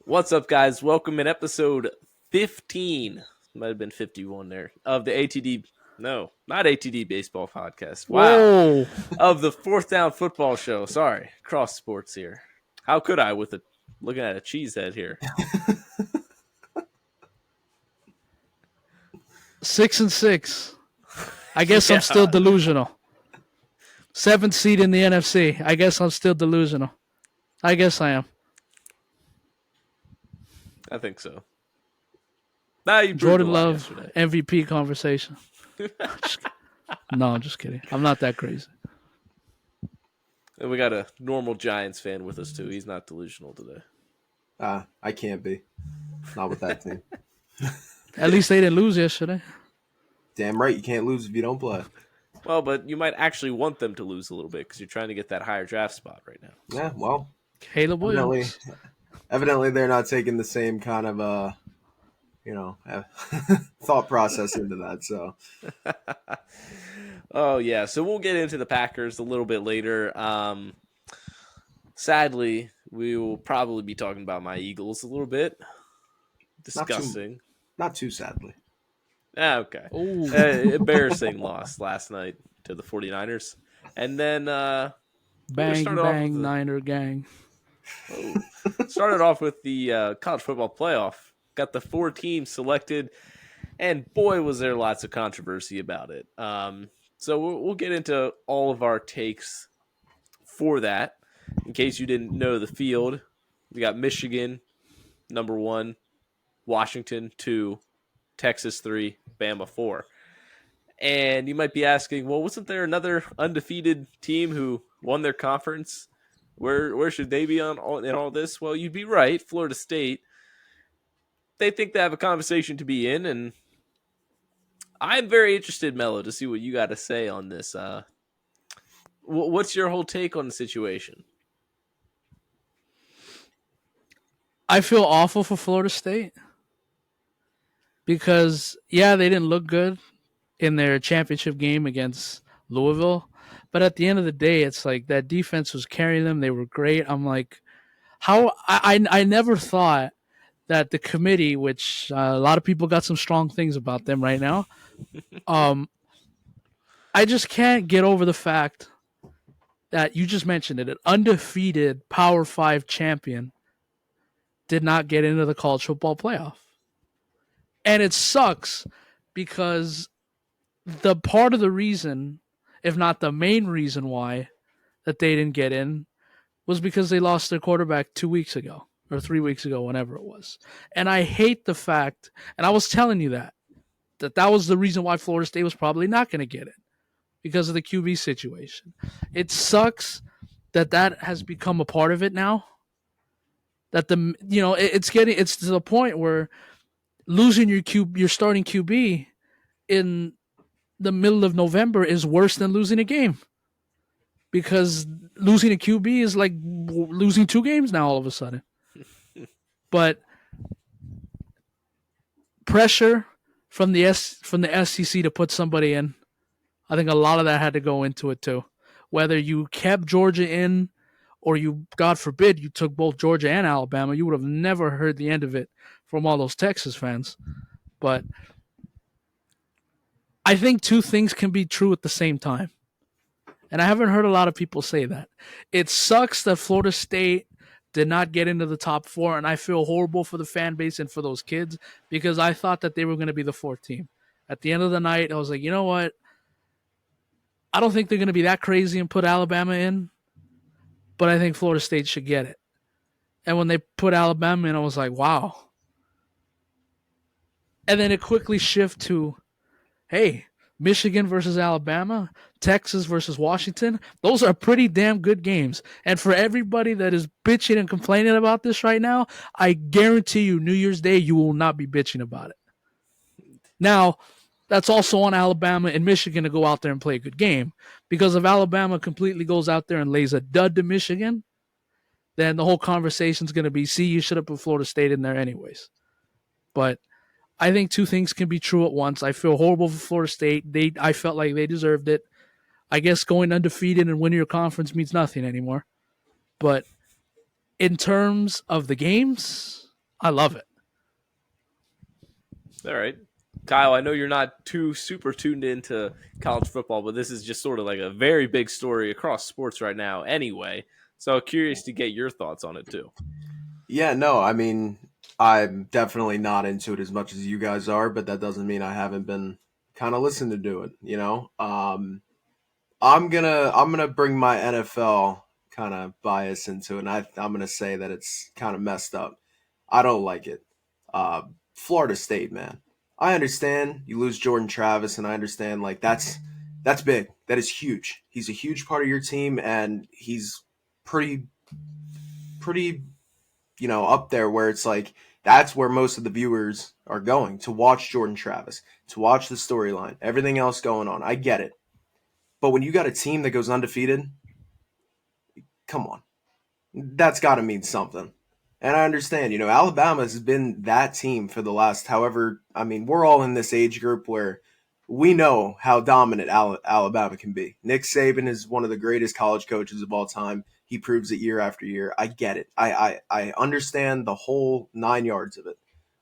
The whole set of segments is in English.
What's up, guys? Welcome in episode 15. Might have been 51 there of the ATD. No, not ATD Baseball Podcast. Wow. Whoa. Of the Fourth Down Football Show. Sorry, cross sports here. How could I with looking at a cheesehead here? 6-6. I guess I'm still delusional. 7th seed in the NFC. I guess I'm still delusional. I guess I am. I think so. Nah, you Jordan Love MVP conversation. No, I'm just kidding. I'm not that crazy. And we got a normal Giants fan with us too. He's not delusional today. I can't be. Not with that team. At least they didn't lose yesterday. Damn right, you can't lose if you don't play. Well, but you might actually want them to lose a little bit because you're trying to get that higher draft spot right now. Yeah, well, Caleb Williams. Evidently they're not taking the same kind of thought process into that. So, oh yeah, so we'll get into the Packers a little bit later. Sadly, we will probably be talking about my Eagles a little bit. Disgusting. Not too sadly. Okay. Embarrassing loss last night to the 49ers. And then bang, Niner gang. Started off with the college football playoff. Got the 4 teams selected, and boy, was there lots of controversy about it. So we'll get into all of our takes for that. In case you didn't know the field, we got Michigan, number 1, Washington, 2, Texas, 3, Bama, 4. And you might be asking, well, wasn't there another undefeated team who won their conference? Where should they be in all this? Well, you'd be right. Florida State. They think they have a conversation to be in, and I'm very interested, Mello, to see what you got to say on this. What's your whole take on the situation? I feel awful for Florida State because, yeah, they didn't look good in their championship game against Louisville. But at the end of the day, it's like that defense was carrying them. They were great. I'm like, how I never thought that the committee, which a lot of people got some strong things about them right now, I just can't get over the fact that you just mentioned it. An undefeated Power 5 champion did not get into the college football playoff. And it sucks because the part of the reason, if not the main reason why that they didn't get in, was because they lost their quarterback 2 weeks ago or 3 weeks ago, whenever it was. And I hate the fact, and I was telling you that was the reason why Florida State was probably not going to get it, because of the QB situation. It sucks that has become a part of it now. That it's to the point where losing your starting QB in the middle of November is worse than losing a game, because losing a QB is like losing 2 games now all of a sudden. But pressure from the SEC to put somebody in, I think a lot of that had to go into it too. Whether you kept Georgia in or you, God forbid, you took both Georgia and Alabama, you would have never heard the end of it from all those Texas fans. But I think 2 things can be true at the same time. And I haven't heard a lot of people say that. It sucks that Florida State did not get into the top 4, and I feel horrible for the fan base and for those kids because I thought that they were going to be the 4th team. At the end of the night, I was like, you know what? I don't think they're going to be that crazy and put Alabama in, but I think Florida State should get it. And when they put Alabama in, I was like, wow. And then it quickly shifted to, hey, Michigan versus Alabama, Texas versus Washington. Those are pretty damn good games. And for everybody that is bitching and complaining about this right now, I guarantee you New Year's Day, you will not be bitching about it. Now, that's also on Alabama and Michigan to go out there and play a good game. Because if Alabama completely goes out there and lays a dud to Michigan, then the whole conversation is going to be, see, you should have put Florida State in there anyways. But I think 2 things can be true at once. I feel horrible for Florida State. I felt like they deserved it. I guess going undefeated and winning your conference means nothing anymore. But in terms of the games, I love it. All right. Kyle, I know you're not too super tuned into college football, but this is just sort of like a very big story across sports right now anyway. So curious to get your thoughts on it too. Yeah, no, I mean, I'm definitely not into it as much as you guys are, but that doesn't mean I haven't been kind of listening to it, you know? I'm gonna bring my NFL kind of bias into it, and I'm gonna say that it's kind of messed up. I don't like it. Uh, Florida State, man. I understand you lose Jordan Travis, and I understand like that's big. That is huge. He's a huge part of your team, and he's pretty pretty up there where it's like that's where most of the viewers are going to watch Jordan Travis, to watch the storyline, everything else going on. I get it. But when you got a team that goes undefeated, come on. That's got to mean something. And I understand, Alabama has been that team for the last however, I mean, we're all in this age group where we know how dominant Alabama can be. Nick Saban is one of the greatest college coaches of all time. He proves it year after year. I get it. I understand the whole 9 yards of it.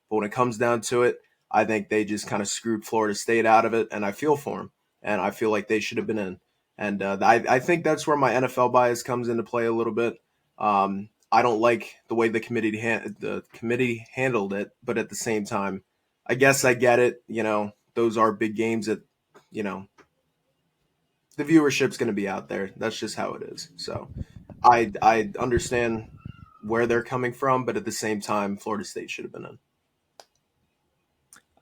But when it comes down to it, I think they just kind of screwed Florida State out of it, and I feel for them. And I feel like they should have been in. And I think that's where my NFL bias comes into play a little bit. I don't like the way the committee handled it, but at the same time, I guess I get it. Those are big games that you know the viewership's going to be out there. That's just how it is. So I understand where they're coming from, but at the same time, Florida State should have been in.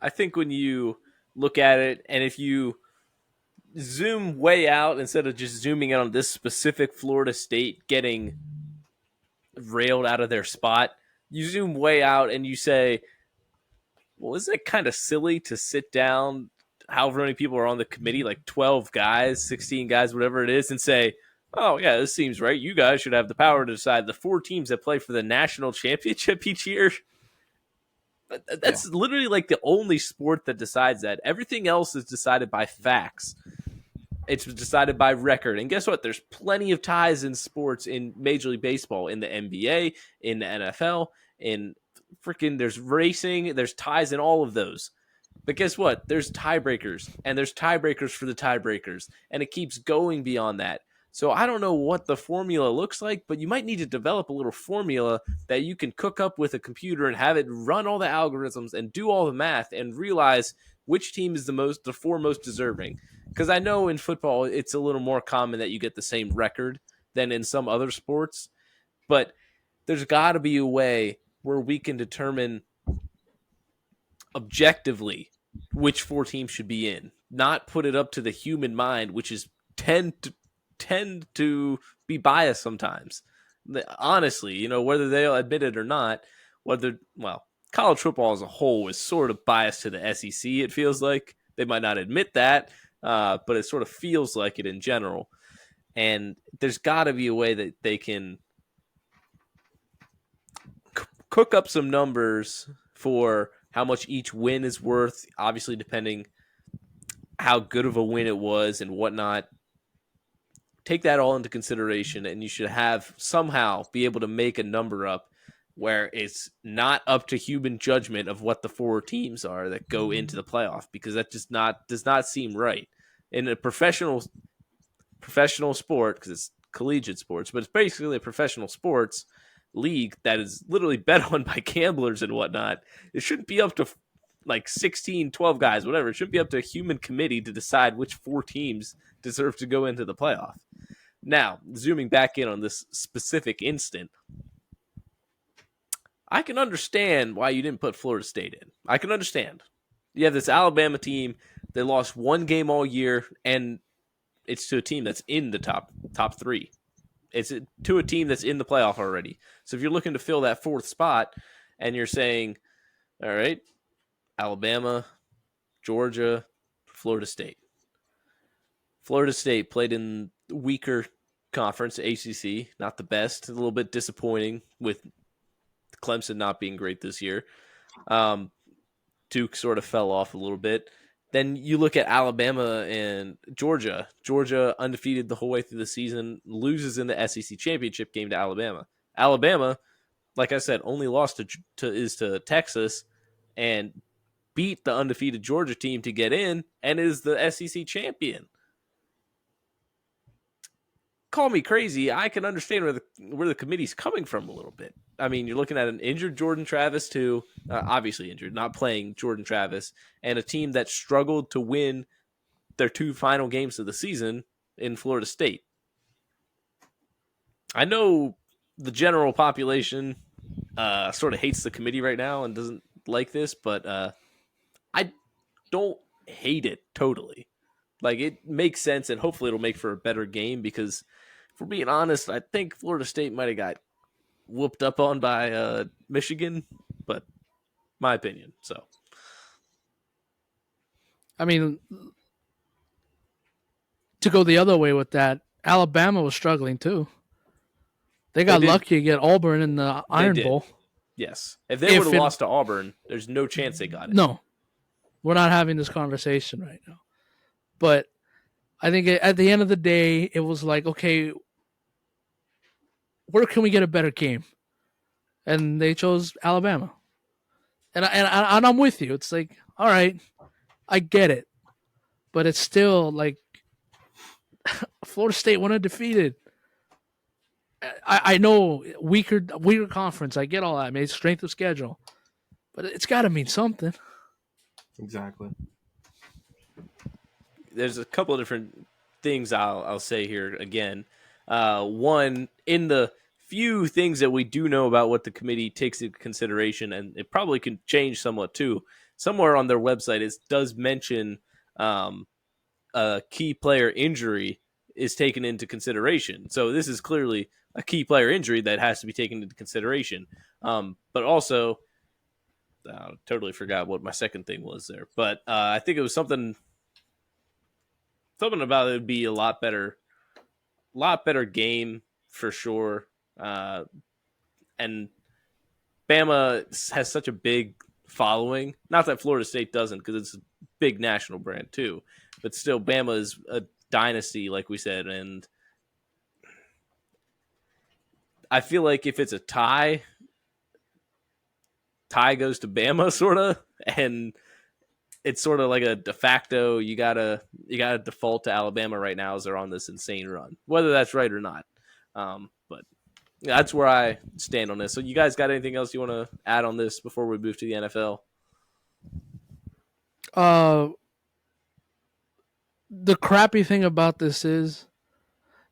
I think when you look at it, and if you zoom way out instead of just zooming in on this specific Florida State getting railed out of their spot, you zoom way out and you say, well, isn't it kind of silly to sit down, however many people are on the committee, like 12 guys, 16 guys, whatever it is, and say, oh, yeah, this seems right. You guys should have the power to decide the 4 teams that play for the national championship each year. Yeah, That's literally like the only sport that decides that. Everything else is decided by facts. It's decided by record. And guess what? There's plenty of ties in sports in Major League Baseball, in the NBA, in the NFL, in freaking there's racing, there's ties in all of those. But guess what? There's tiebreakers, and there's tiebreakers for the tiebreakers, and it keeps going beyond that. So I don't know what the formula looks like, but you might need to develop a little formula that you can cook up with a computer and have it run all the algorithms and do all the math and realize which team is the four most deserving. Because I know in football it's a little more common that you get the same record than in some other sports, but there's got to be a way where we can determine objectively which 4 teams should be in, not put it up to the human mind, which is tend to be biased sometimes. Honestly, whether they'll admit it or not, college football as a whole is sort of biased to the SEC. It feels like they might not admit that, but it sort of feels like it in general. And there's got to be a way that they can cook up some numbers for how much each win is worth, obviously depending how good of a win it was and whatnot. Take that all into consideration, and you should have somehow be able to make a number up where it's not up to human judgment of what the 4 teams are that go into the playoff, because that just does not seem right in a professional sport, because it's collegiate sports, but it's basically a professional sports league that is literally bet on by gamblers and whatnot. It shouldn't be up to like 16, 12 guys, whatever. It shouldn't be up to a human committee to decide which 4 teams deserve to go into the playoff. Now, zooming back in on this specific instant, I can understand why you didn't put Florida State in. I can understand. You have this Alabama team. They lost 1 game all year, and it's to a team that's in the top 3. It's to a team that's in the playoff already. So if you're looking to fill that 4th spot and you're saying, all right, Alabama, Georgia, Florida State. Florida State played in weaker conference, ACC, not the best, a little bit disappointing with Clemson not being great this year. Duke sort of fell off a little bit. Then you look at Alabama and Georgia. Georgia undefeated the whole way through the season, loses in the SEC championship game to Alabama. Alabama like I said, only lost to Texas and beat the undefeated Georgia team to get in and is the SEC champion. Call me crazy. I can understand where the committee's coming from a little bit. I mean, you're looking at an injured Jordan Travis too, obviously injured, not playing Jordan Travis, and a team that struggled to win their 2 final games of the season in Florida State. I know the general population sort of hates the committee right now and doesn't like this, but I don't hate it totally. Like, it makes sense, and hopefully it'll make for a better game because, if we're being honest, I think Florida State might have got whooped up on by Michigan, but my opinion. So, I mean, to go the other way with that, Alabama was struggling too. They got lucky to get Auburn in the Iron Bowl. Yes. If they would have lost to Auburn, there's no chance they got it. No. We're not having this conversation right now. But I think at the end of the day, it was like, okay, where can we get a better game? And they chose Alabama. And I'm with you. It's like, all right, I get it. But it's still like Florida State went undefeated. I know weaker conference. I get all that. I mean, strength of schedule. But it's got to mean something. Exactly. There's a couple of different things I'll say here again. One, in the few things that we do know about what the committee takes into consideration, and it probably can change somewhat too. Somewhere on their website, it does mention a key player injury is taken into consideration. So this is clearly a key player injury that has to be taken into consideration. But also, I totally forgot what my second thing was there. But I think it was something about it would be a lot better game for sure. And Bama has such a big following. Not that Florida State doesn't, because it's a big national brand too. But still, Bama is a dynasty, like we said, and I feel like if it's a tie goes to Bama, sort of, and it's sort of like a de facto. You gotta default to Alabama right now as they're on this insane run, whether that's right or not. But yeah, that's where I stand on this. So, you guys got anything else you want to add on this before we move to the NFL? The crappy thing about this is,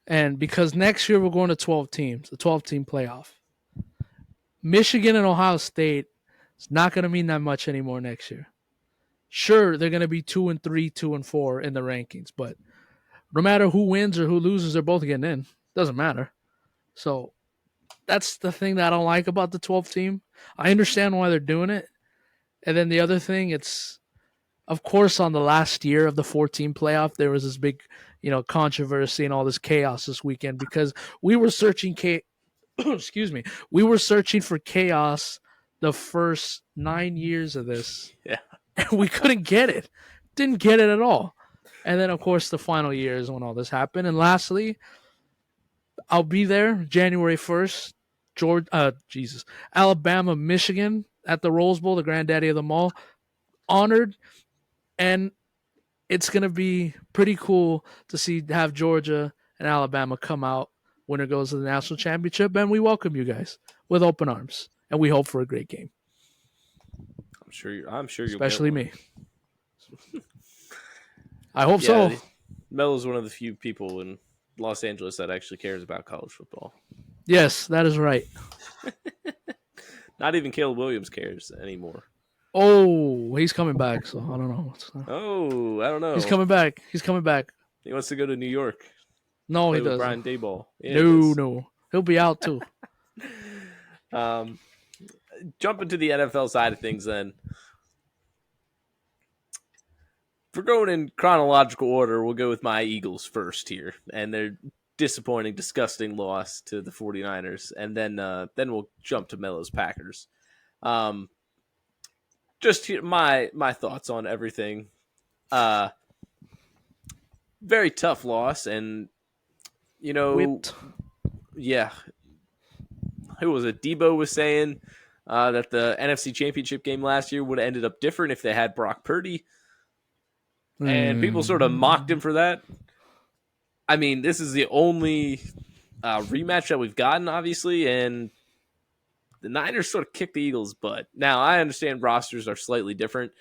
and because next year we're going to 12 teams, the 12-team playoff. Michigan and Ohio State is not going to mean that much anymore next year. Sure, they're going to be 2-3, 2-4 in the rankings, but no matter who wins or who loses, they're both getting in. Doesn't matter. So that's the thing that I don't like about the 12th team. I understand why they're doing it. And then the other thing, it's, of course, on the last year of the 14 playoff, there was this big, controversy and all this chaos this weekend because we were searching excuse me, we were searching for chaos the first 9 years of this. Yeah. And we couldn't get it. Didn't get it at all. And then, of course, the final year is when all this happened. And lastly, I'll be there January 1st, Alabama, Michigan at the Rose Bowl, the granddaddy of them all. Honored. And it's going to be pretty cool to have Georgia and Alabama come out. Winner goes to the national championship, and we welcome you guys with open arms, and we hope for a great game. I'm sure you'll especially me. I hope so. Melo's one of the few people in Los Angeles that actually cares about college football. Yes, that is right. Not even Caleb Williams cares anymore. Oh, he's coming back, so I don't know. I don't know. He's coming back. He wants to go to New York. No, he doesn't. Brian Daboll. Yeah, no. He'll be out too. Jump into the NFL side of things then. If we're going in chronological order, we'll go with my Eagles first here. And their disappointing, disgusting loss to the 49ers. And then we'll jump to Melo's Packers. Just my thoughts on everything. Very tough loss. And, Whipped. yeah. who was it? Debo was saying that the NFC Championship game last year would have ended up different if they had Brock Purdy, and people sort of mocked him for that. I mean, this is the only rematch that we've gotten, obviously, and the Niners sort of kicked the Eagles' butt. Now, I understand rosters are slightly different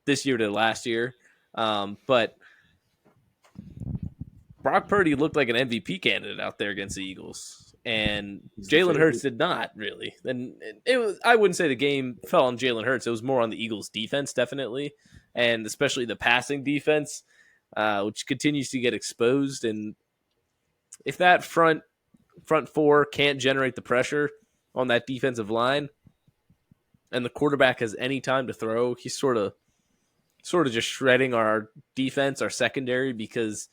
this year to last year, but Brock Purdy looked like an MVP candidate out there against the Eagles, and Jalen Hurts did not really. And I wouldn't say the game fell on Jalen Hurts. It was more on the Eagles' defense, definitely, and especially the passing defense, which continues to get exposed. And if that front four can't generate the pressure on that defensive line, and the quarterback has any time to throw, he's sort of just shredding our defense, our secondary, because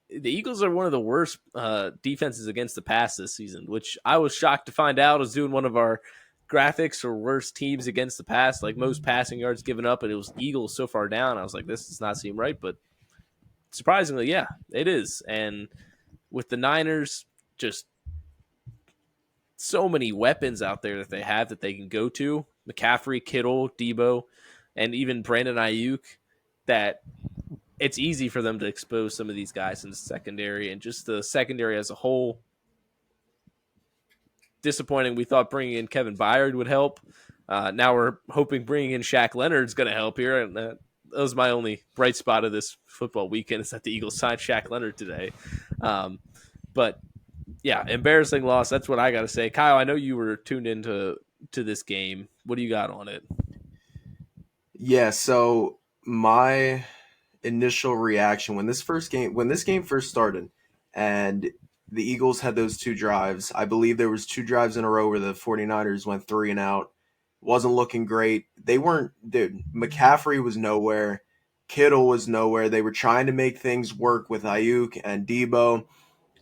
the Eagles are one of the worst defenses against the pass this season, which I was shocked to find out. I was doing one of our graphics for worst teams against the pass, like most passing yards given up, and it was Eagles so far down. I was like, this does not seem right, but surprisingly, yeah, it is. And with the Niners, just so many weapons out there that they have that they can go to. McCaffrey, Kittle, Debo, and even Brandon Ayuk, that it's easy for them to expose some of these guys in the secondary, and just the secondary as a whole. Disappointing. We thought bringing in Kevin Byard would help. Now we're hoping bringing in Shaq Leonard's going to help here. And that was my only bright spot of this football weekend, is that the Eagles signed Shaq Leonard today. But yeah, embarrassing loss. That's what I got to say. Kyle, I know you were tuned into this game. What do you got on it? Yeah, so my initial reaction when this game first started, and the Eagles had those two drives. I believe there was two drives in a row where the 49ers went 3 and out. Wasn't looking great. McCaffrey was nowhere. Kittle was nowhere. They were trying to make things work with Ayuk and Debo,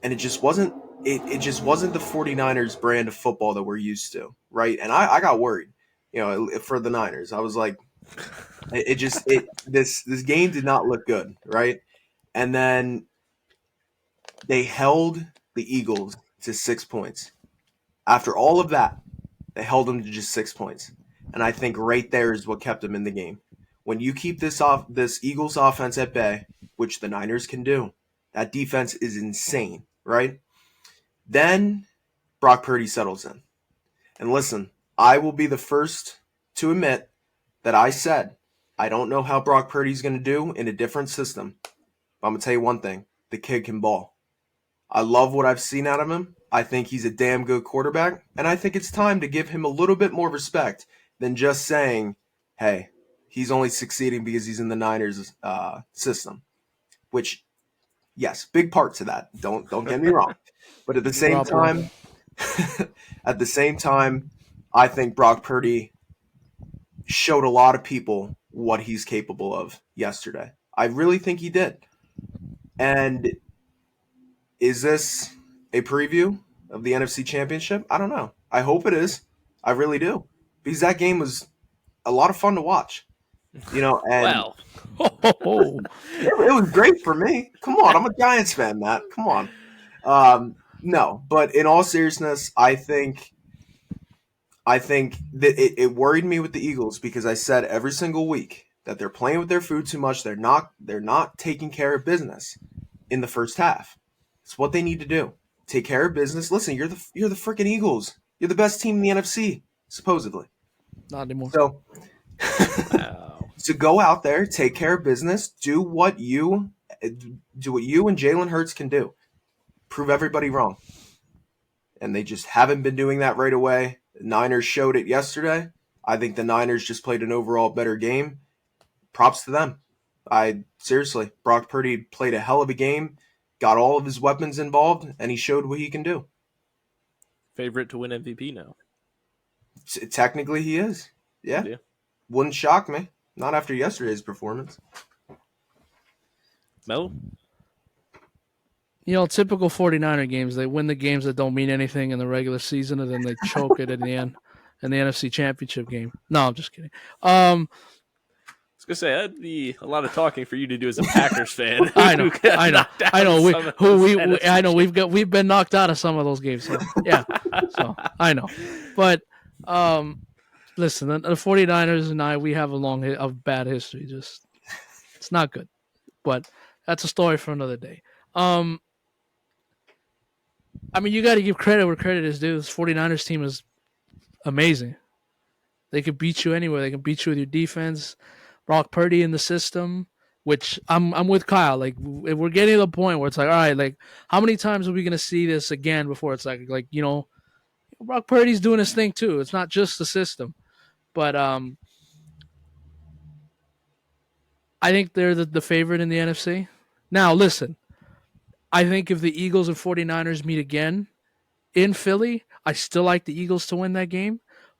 and it just wasn't the 49ers brand of football that we're used to, right? And I got worried, for the Niners. I was like, this game did not look good, right? And then they held the Eagles to 6 points. After all of that, they held them to just 6 points. And I think right there is what kept them in the game. When you keep this Eagles offense at bay, which the Niners can do, that defense is insane, right? Then Brock Purdy settles in. And listen, I will be the first to admit that I said, I don't know how Brock Purdy's going to do in a different system. But I'm going to tell you one thing. The kid can ball. I love what I've seen out of him. I think he's a damn good quarterback. And I think it's time to give him a little bit more respect than just saying, hey, he's only succeeding because he's in the Niners system. Which, yes, big part to that. Don't get me wrong. But at the same time, I think Brock Purdy showed a lot of people what he's capable of yesterday. I really think he did. And is this a preview of the NFC Championship? I don't know. I hope it is. I really do. Because that game was a lot of fun to watch. And Wow. it was great for me. Come on, I'm a Giants fan, Matt. Come on. No, but in all seriousness, I think that it worried me with the Eagles, because I said every single week that they're playing with their food too much. They're not taking care of business in the first half. It's what they need to do. Take care of business. Listen, you're the freaking Eagles. You're the best team in the NFC, supposedly. Not anymore. So, Wow. so go out there, take care of business, do what you and Jalen Hurts can do. Prove everybody wrong. And they just haven't been doing that right away. The Niners showed it yesterday. I think the Niners just played an overall better game. Props to them. Seriously, Brock Purdy played a hell of a game, got all of his weapons involved, and he showed what he can do. Favorite to win MVP now. Technically, he is. Yeah. Wouldn't shock me. Not after yesterday's performance. Mel? Typical 49er games, they win the games that don't mean anything in the regular season, and then they choke it in the end in the NFC Championship game. No, I'm just kidding. was gonna say that'd be a lot of talking for you to do as a Packers fan. I know, who got I know, knocked out I know. in We, some of who those we, NFC I know we've been knocked out of some of those games. So yeah, so I know, but listen, the 49ers and I, we have a bad history. Just it's not good, but that's a story for another day. Um, I mean, you got to give credit where credit is due. This 49ers team is amazing. They could beat you anywhere. They can beat you with your defense. Brock Purdy in the system, which I'm with Kyle. Like we're getting to the point where it's like, all right, like how many times are we gonna see this again before it's like Brock Purdy's doing his thing too. It's not just the system, but I think they're the favorite in the NFC. Now listen, I think if the Eagles and 49ers meet again in Philly, I still like the Eagles to win that game,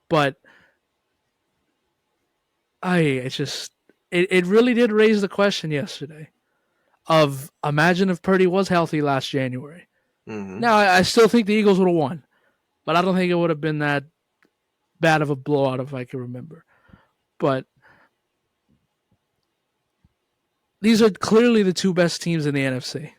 but it really did raise the question yesterday of imagine if Purdy was healthy last January. Mm-hmm. Now I still think the Eagles would have won, but I don't think it would have been that bad of a blowout if I can remember. But these are clearly the two best teams in the NFC,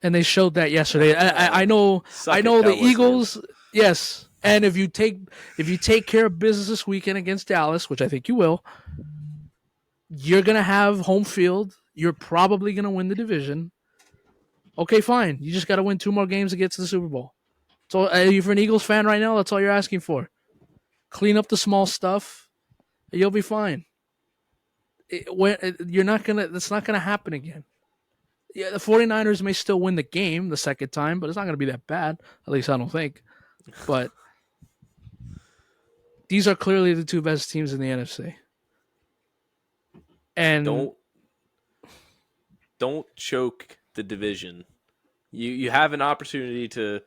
and they showed that yesterday. I know the Eagles, yes. And if you take care of business this weekend against Dallas, which I think you will, you're gonna have home field. You're probably gonna win the division. Okay, fine. You just got to win 2 more games to get to the Super Bowl. So, if you're an Eagles fan right now, that's all you're asking for. Clean up the small stuff, and you'll be fine. That's not gonna happen again. Yeah, the 49ers may still win the game the second time, but it's not gonna be that bad. At least I don't think. But these are clearly the two best teams in the NFC. And don't choke the division. You have an opportunity to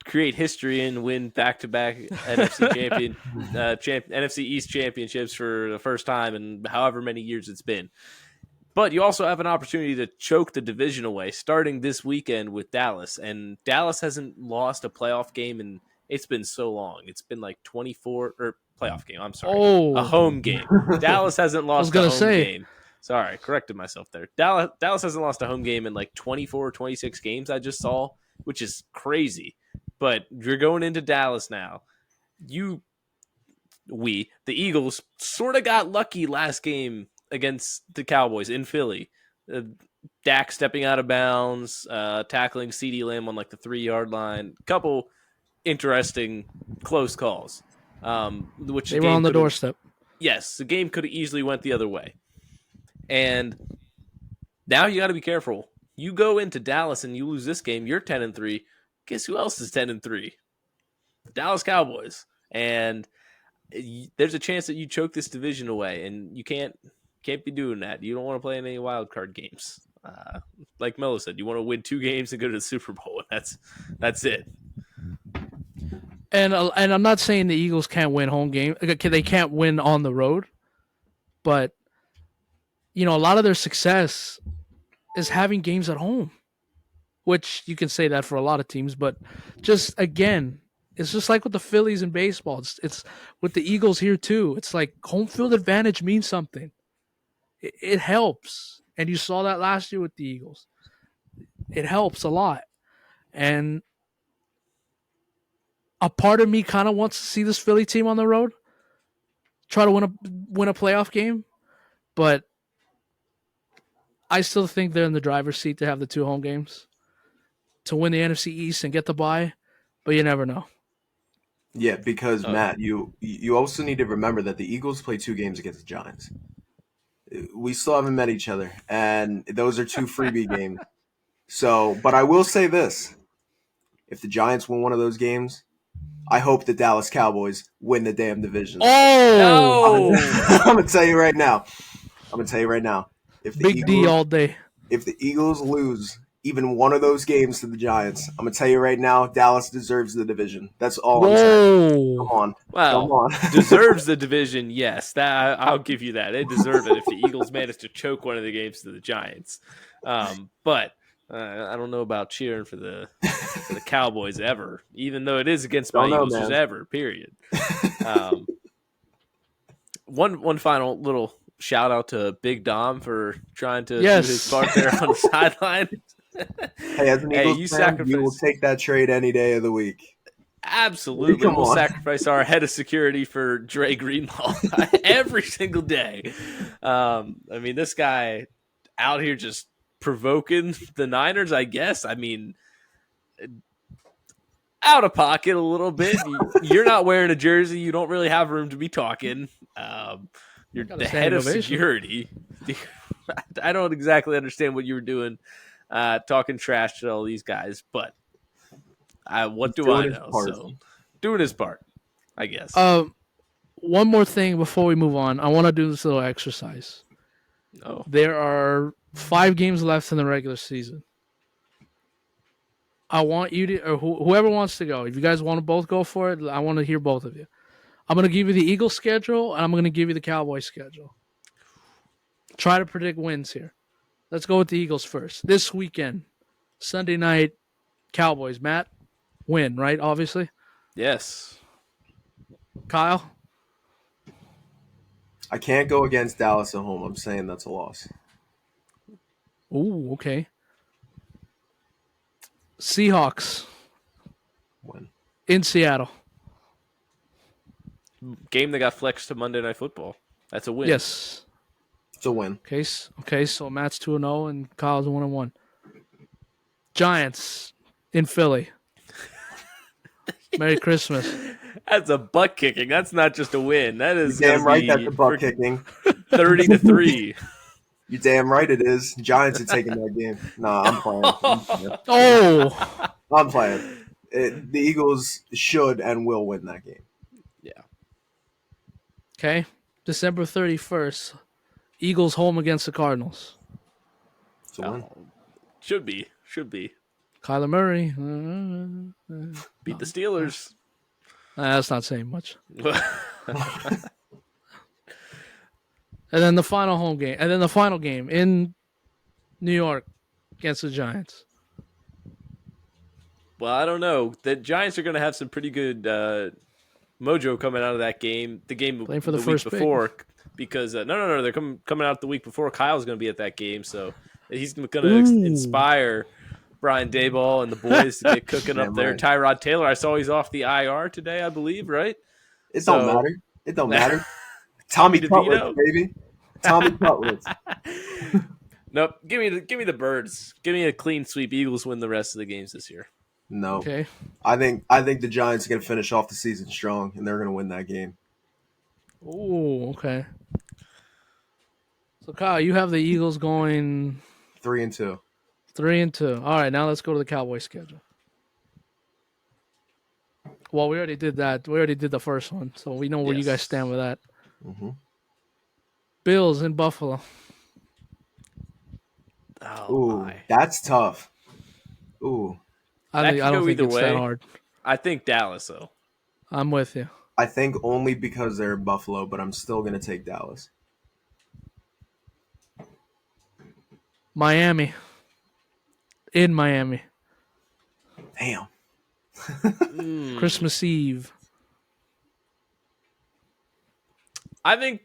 create history and win back-to-back NFC East championships for the first time in however many years it's been. But you also have an opportunity to choke the division away starting this weekend with Dallas. And Dallas hasn't lost a playoff game, and it's been so long. It's been like 24 or playoff game. I'm sorry, a home game. Dallas hasn't lost a home game. Sorry, corrected myself there. Dallas hasn't lost a home game in like 24 or 26 games I just saw, which is crazy. But you're going into Dallas now. The Eagles sort of got lucky last game against the Cowboys in Philly. Dak stepping out of bounds, tackling CeeDee Lamb on like the 3-yard line. Couple interesting close calls. Which they were on the doorstep. Yes, the game could have easily went the other way. And now you got to be careful. You go into Dallas and you lose this game, you're 10-3. Guess who else is 10-3? The Dallas Cowboys. And there's a chance that you choke this division away, and you can't be doing that. You don't want to play in any wild card games. Like Melo said, you want to win 2 games and go to the Super Bowl, and that's it. And I'm not saying the Eagles can't win home game. They can't win on the road, but a lot of their success is having games at home, which you can say that for a lot of teams. But just again, it's just like with the Phillies in baseball. It's with the Eagles here too. It's like home field advantage means something. It helps, and you saw that last year with the Eagles. It helps a lot, and a part of me kind of wants to see this Philly team on the road, try to win a playoff game, but I still think they're in the driver's seat to have the 2 home games to win the NFC East and get the bye, but you never know. Yeah, because Matt, you also need to remember that the Eagles play 2 games against the Giants. We still haven't met each other, and those are 2 freebie games. So, but I will say this: if the Giants win one of those games, I hope the Dallas Cowboys win the damn division. Oh, I'm gonna tell you right now. If the Big D all day. If the Eagles lose even one of those games to the Giants, I'm gonna tell you right now, Dallas deserves the division. That's all I'm saying. Come on. Well, come on. Deserves the division, yes. I'll give you that. They deserve it if the Eagles manage to choke one of the games to the Giants. But I don't know about cheering for the Cowboys ever, even though it is against my Eagles, just ever. Period. One final little shout out to Big Dom for trying to do Yes. his part there on the sideline. Hey, as an Hey, Eagles you fan, we will sacrifice. take that trade any day of the week. Absolutely. Come We'll on. sacrifice our head of security for Dre Greenlaw every single day. I mean, this guy out here just provoking the Niners, I guess. I mean, out of pocket a little bit. You're not wearing a jersey. You don't really have room to be talking. You're Got a the standing head of ovation. security. I don't exactly understand what you were doing, talking trash to all these guys, but what do I know? So, doing his part, I guess. One more thing before we move on. I want to do this little exercise. Oh, There are 5 games left in the regular season. I want you to, or whoever wants to go. If you guys want to both go for it, I want to hear both of you. I'm going to give you the Eagles schedule, and I'm going to give you the Cowboys schedule. Try to predict wins here. Let's go with the Eagles first. This weekend, Sunday night, Cowboys. Matt, win, right? Obviously. yes. Kyle? I can't go against Dallas at home. I'm saying that's a loss. Ooh, okay. Seahawks Win. in Seattle. Game that got flexed to Monday Night Football. That's a win. Yes. It's a win. Okay, so Matt's 2-0 and Kyle's 1-1. Giants in Philly. Merry Christmas. That's a butt kicking. That's not just a win. That is You're damn gonna right be that's a butt kicking. 30-3. You damn right it is. Giants are taking that game. Nah, I'm playing. Oh, I'm playing. The Eagles should and will win that game. Yeah. okay. December 31st. Eagles home against the Cardinals. It's a win. Should be. Kyler Murray. Beat the Steelers. That's not saying much. And then the final home game. And then the final game in New York against the Giants. Well, I don't know. The Giants are going to have some pretty good mojo coming out of that game. The game Playing for the week first pick. before, because no, they're coming out the week before. Kyle's going to be at that game, so he's going to Ooh. inspire Brian Daboll and the boys to get cooking up Damn there. right. Tyrod Taylor, I saw he's off the IR today, I believe, right? It So- don't matter. It don't matter. Tommy DeVito. Cutlets, baby. Tommy Cutlets. Nope. Give me the birds. Give me a clean sweep. Eagles win the rest of the games this year. No. Okay. I think the Giants are gonna finish off the season strong and they're gonna win that game. Oh, okay. So Kyle, you have the Eagles going 3-2. 3-2. All right, now let's go to the Cowboys schedule. Well, we already did that. We already did the first one, so we know where you guys Yes. stand with that. Mm-hmm. Bills in Buffalo. Oh Ooh, my. that's tough. Ooh, I That could don't go think either it's way. that hard. I think Dallas though. I'm with you. I think only because they're Buffalo, but I'm still gonna take Dallas. Miami. In Miami. Damn. Mm. Christmas Eve. I think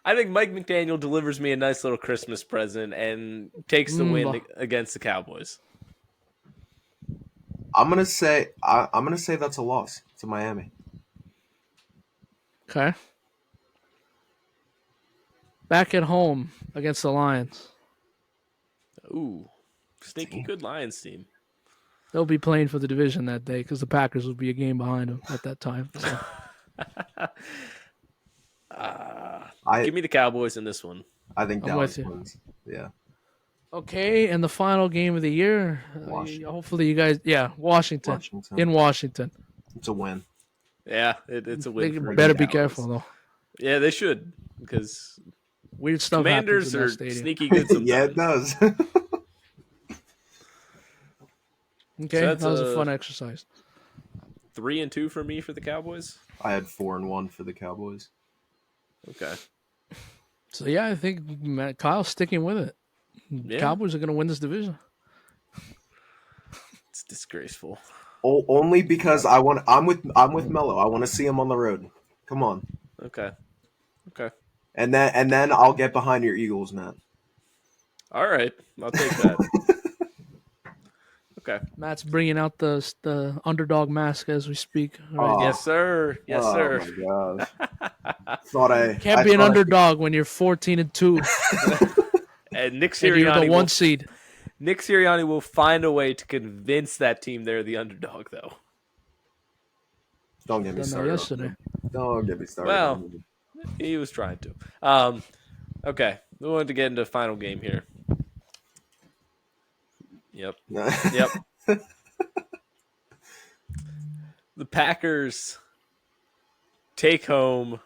Mike McDaniel delivers me a nice little Christmas present and takes the win against the Cowboys. I'm gonna say that's a loss to Miami. Okay. Back at home against the Lions. Ooh, sneaky good Lions team. They'll be playing for the division that day because the Packers will be a game behind them at that time. So. Give me the Cowboys in this one. I think I'm Dallas with you. wins. Yeah. Okay, and the final game of the year. Washington. Hopefully you guys, Washington. In Washington. It's a win. Yeah, it's a win. They for better be Dallas. careful though. Yeah, they should because Weird stuff Commanders happens in are that stadium. sneaky good sometimes. Yeah, it does. Okay, So that's that was a fun exercise. 3-2 for me for the Cowboys. I had 4-1 for the Cowboys. Okay. So yeah, I think Kyle's sticking with it. Yeah. Cowboys are going to win this division. It's disgraceful. Only because I'm with Mello. I want to see him on the road. Come on. Okay. and then I'll get behind your Eagles, man. All right, I'll take that. Okay. Matt's bringing out the underdog mask as we speak right Oh, now. Yes, sir. Yes, oh sir. my gosh. Thought Can't I be an thought I underdog when you're 14-2 And Nick and you're the Sirianni one seed. Nick Sirianni will find a way to convince that team they're the underdog, though. don't get me Done that started on yesterday. him. Don't get me started Well, on he was trying to. Okay, we wanted to get into the final game here. Yep. him. Yep. The Packers take home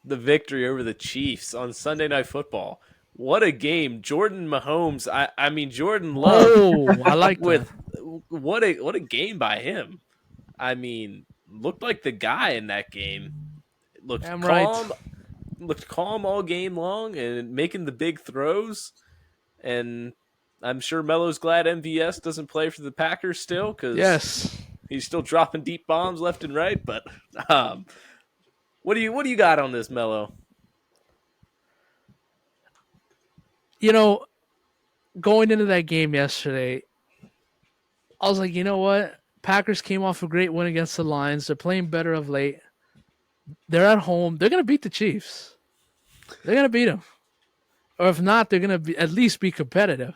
the victory over the Chiefs on Sunday Night Football. What a game. Jordan Mahomes, I mean Jordan Love Oh, I like with that. what a game by him. I mean, looked like the guy in that game. Looked Damn right. calm, looked calm all game long and making the big throws. And I'm sure Melo's glad MVS doesn't play for the Packers still because Yes. he's still dropping deep bombs left and right. But what do you got on this, Melo? You know, going into that game yesterday, I was like, you know what? Packers came off a great win against the Lions. They're playing better of late. They're at home. They're going to beat the Chiefs. They're going to beat them. Or if not, they're going to at least be competitive.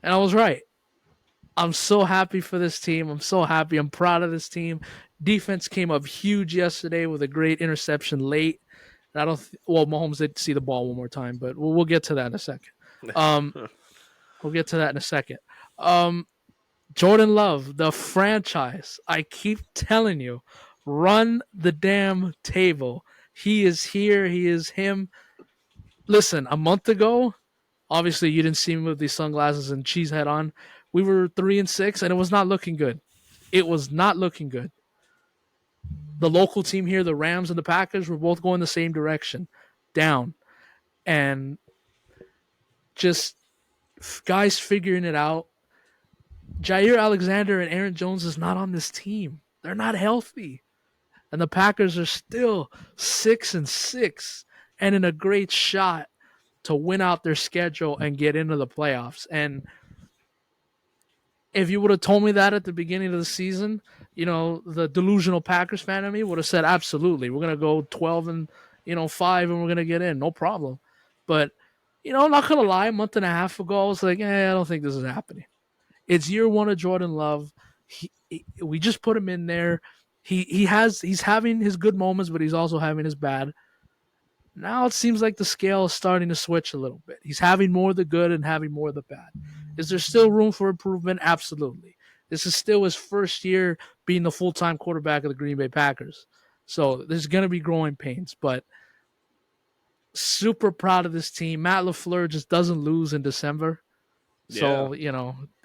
And I was right. I'm so happy for this team. I'm so happy. I'm proud of this team. Defense came up huge yesterday with a great interception late. And I don't. Mahomes did see the ball one more time, but we'll get to that in a second. We'll get to that in a second. Jordan Love, the franchise. I keep telling you, run the damn table. He is here. He is him. Listen, a month ago, obviously you didn't see me with these sunglasses and cheese head on. We were 3-6, and it was not looking good. It was not looking good. The local team here, the Rams and the Packers, were both going the same direction, down. And just guys figuring it out. Jair Alexander and Aaron Jones is not on this team. They're not healthy. And the Packers are still 6-6 and in a great shot to win out their schedule and get into the playoffs. And if you would have told me that at the beginning of the season, the delusional Packers fan of me would have said, absolutely, we're going to go 12-5 and we're going to get in. No problem. But, I'm not going to lie, a month and a half ago, I was like, I don't think this is happening. It's year one of Jordan Love. We just put him in there. He's having his good moments, but he's also having his bad. Now it seems like the scale is starting to switch a little bit. He's having more of the good and having more of the bad. Is there still room for improvement? Absolutely. This is still his first year being the full-time quarterback of the Green Bay Packers. So there's going to be growing pains, but super proud of this team. Matt LaFleur just doesn't lose in December. So,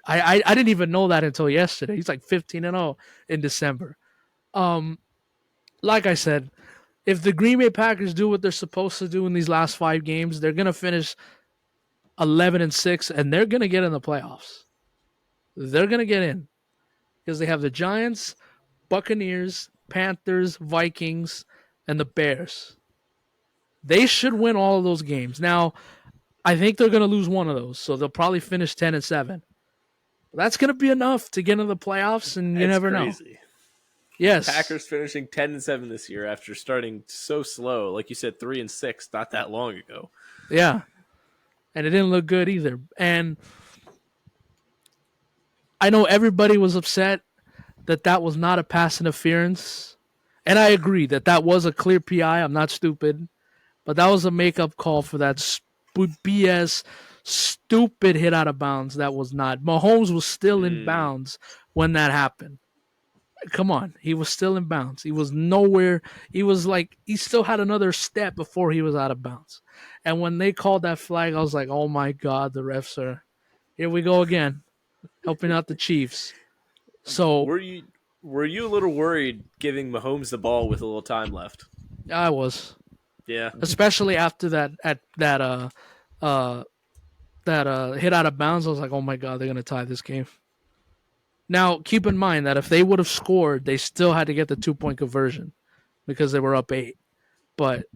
I didn't even know that until yesterday. He's like 15-0 in December. Like I said, if the Green Bay Packers do what they're supposed to do in these last 5 games, they're going to finish 11-6 and they're going to get in the playoffs. They're going to get in because they have the Giants, Buccaneers, Panthers, Vikings, and the Bears. They should win all of those games. Now, I think they're going to lose one of those, so they'll probably finish 10-7. That's going to be enough to get into the playoffs, and you never know. Yes, Packers finishing 10-7 this year after starting so slow, like you said, 3-6 not that long ago. Yeah, and it didn't look good either. And I know everybody was upset that was not a pass interference, and I agree that was a clear PI. I'm not stupid, but that was a makeup call for that BS stupid hit out of bounds. That was not. Mahomes was still in bounds when that happened. Come on, he was still in bounds. He was nowhere. He was like, he still had another step before he was out of bounds. And when they called that flag, I was like, oh my God, the refs are, here we go again, helping out the Chiefs. So were you a little worried giving Mahomes the ball with a little time left? I was. Yeah. Especially after that hit out of bounds, I was like, oh my God, they're gonna tie this game. Now, keep in mind that if they would have scored, they still had to get the 2-point conversion because they were up 8. But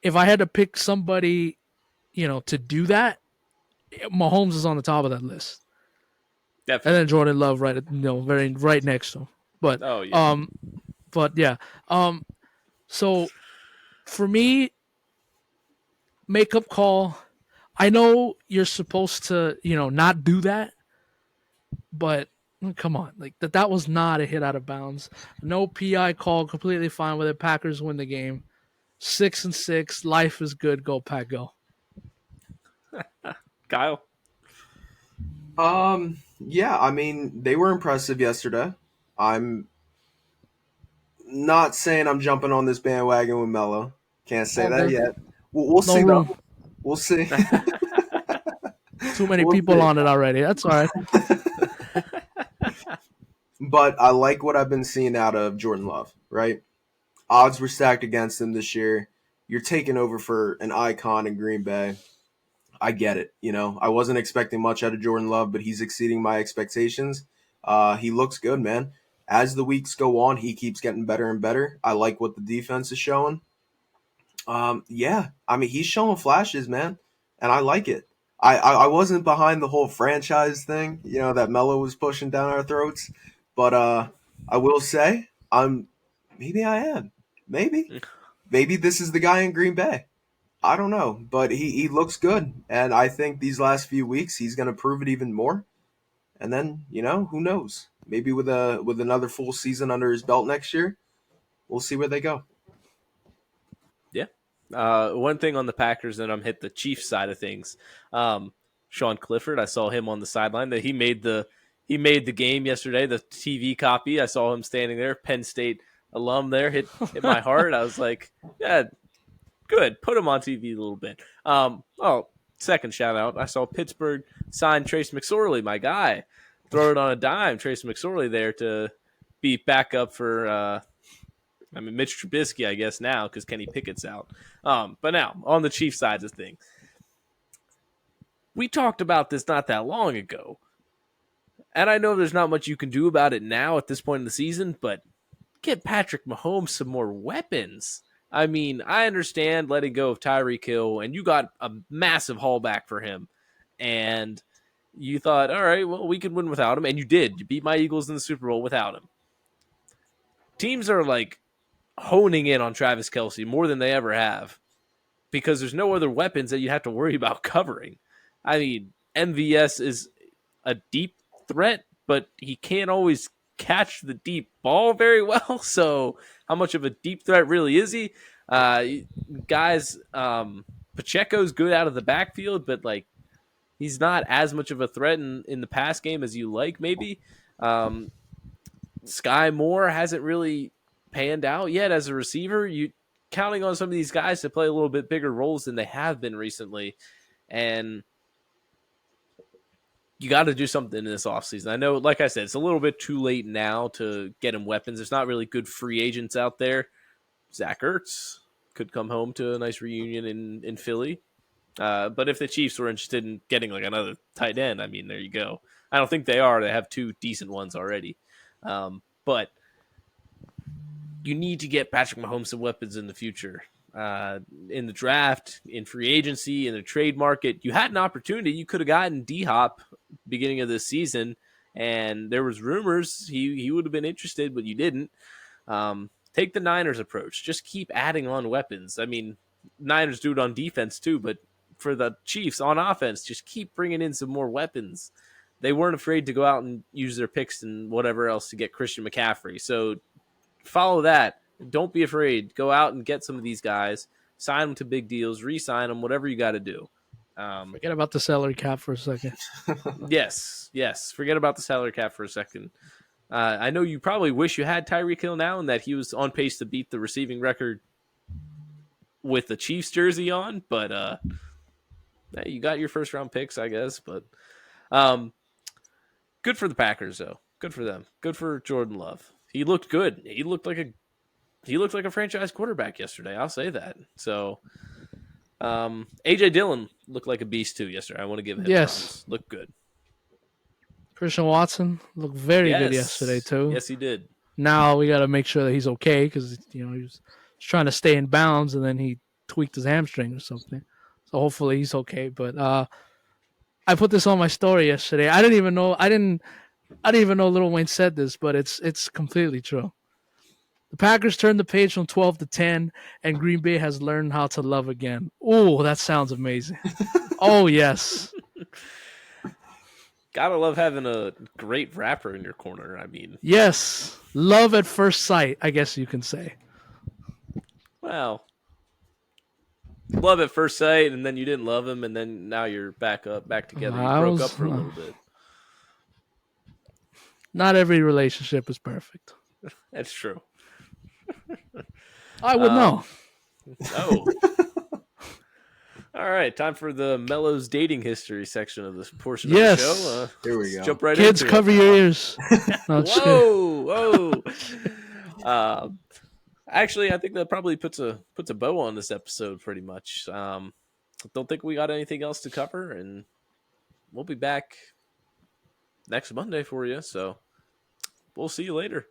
if I had to pick somebody, to do that, Mahomes is on the top of that list, and Definitely. then Jordan Love very right next to him. But Oh yeah. um, but yeah, so for me, makeup call. I know you're supposed to, not do that, but come on, like that was not a hit out of bounds. No PI call, completely fine with it. Packers win the game. 6-6. Life is good. Go Pack, go. Kyle. Yeah, I mean, they were impressive yesterday. I'm not saying I'm jumping on this bandwagon with Melo. Can't say All that good. yet. We'll No see room. though. We'll see. Too many We'll people see. on it already. That's all right. But I like what I've been seeing out of Jordan Love, right? Odds were stacked against him this year. You're taking over for an icon in Green Bay. I get it. I wasn't expecting much out of Jordan Love, but he's exceeding my expectations. He looks good, man. As the weeks go on, he keeps getting better and better. I like what the defense is showing. Yeah, I mean, he's showing flashes, man, and I like it. I wasn't behind the whole franchise thing, that Melo was pushing down our throats, but I will say maybe I am. Maybe this is the guy in Green Bay. I don't know, but he looks good, and I think these last few weeks he's going to prove it even more. And then who knows? Maybe with another full season under his belt next year, we'll see where they go. Yeah. One thing on the Packers, and I'm hit the Chiefs side of things. Sean Clifford, I saw him on the sideline. That he made the game yesterday. The TV copy, I saw him standing there. Penn State alum there hit my heart. I was like, yeah, good. Put him on TV a little bit. Second shout out. I saw Pittsburgh sign Trace McSorley, my guy. Throw it on a dime. Trace McSorley there to be backup for Mitch Trubisky, I guess, now because Kenny Pickett's out. But now, on the Chiefs side of things, we talked about this not that long ago. And I know there's not much you can do about it now at this point in the season, but get Patrick Mahomes some more weapons. I mean, I understand letting go of Tyreek Hill, and you got a massive haul back for him. And you thought, all right, well, we could win without him. And you did. You beat my Eagles in the Super Bowl without him. Teams are like honing in on Travis Kelce more than they ever have because there's no other weapons that you have to worry about covering. I mean, MVS is a deep threat, but he can't always catch the deep ball very well. So, how much of a deep threat really is he? Guys, Pacheco's good out of the backfield, but like he's not as much of a threat in the pass game as you like, maybe. Um, Sky Moore hasn't really panned out yet as a receiver. You counting on some of these guys to play a little bit bigger roles than they have been recently. And you got to do something in this offseason. I know, like I said, it's a little bit too late now to get him weapons. There's not really good free agents out there. Zach Ertz could come home to a nice reunion in Philly. But if the Chiefs were interested in getting like another tight end, I mean, there you go. I don't think they are. They have two decent ones already. But you need to get Patrick Mahomes some weapons in the future. In the draft, in free agency, in the trade market, you had an opportunity. You could have gotten D-Hop beginning of this season, and there was rumors he would have been interested, but you didn't. Take the Niners approach. Just keep adding on weapons. I mean, Niners do it on defense too, but for the Chiefs on offense, just keep bringing in some more weapons. They weren't afraid to go out and use their picks and whatever else to get Christian McCaffrey. So follow that. Don't be afraid. Go out and get some of these guys, sign them to big deals, re-sign them, whatever you got to do. Forget about the salary cap for a second. Yes. Forget about the salary cap for a second. I know you probably wish you had Tyreek Hill now and that he was on pace to beat the receiving record with the Chiefs jersey on, but you got your first round picks, I guess. But good for the Packers, though. Good for them. Good for Jordan Love. He looked good. He looked like a franchise quarterback yesterday. I'll say that. So, AJ Dillon looked like a beast too yesterday. I want to give him props. Looked good. Christian Watson looked very good yesterday too. Yes, he did. Now we got to make sure that he's okay because he was trying to stay in bounds, and then he tweaked his hamstring or something. So hopefully he's okay. But I put this on my story yesterday. I didn't even know Lil Wayne said this, but it's completely true. The Packers turned the page from 12 to 10, and Green Bay has learned how to love again. Oh, that sounds amazing. Oh, yes. Gotta love having a great rapper in your corner. I mean, Yes. Love at first sight, I guess you can say. well, love at first sight, and then you didn't love him, and then now you're back together. You broke up for a little bit. Not every relationship is perfect. That's true. I would know. Oh. All right, time for the Mellows dating history section of this portion of the show. Here we go. Jump right Kids, into cover it. your ears. No, Whoa. Actually, I think that probably puts a bow on this episode pretty much. Don't think we got anything else to cover, and we'll be back next Monday for you. So we'll see you later.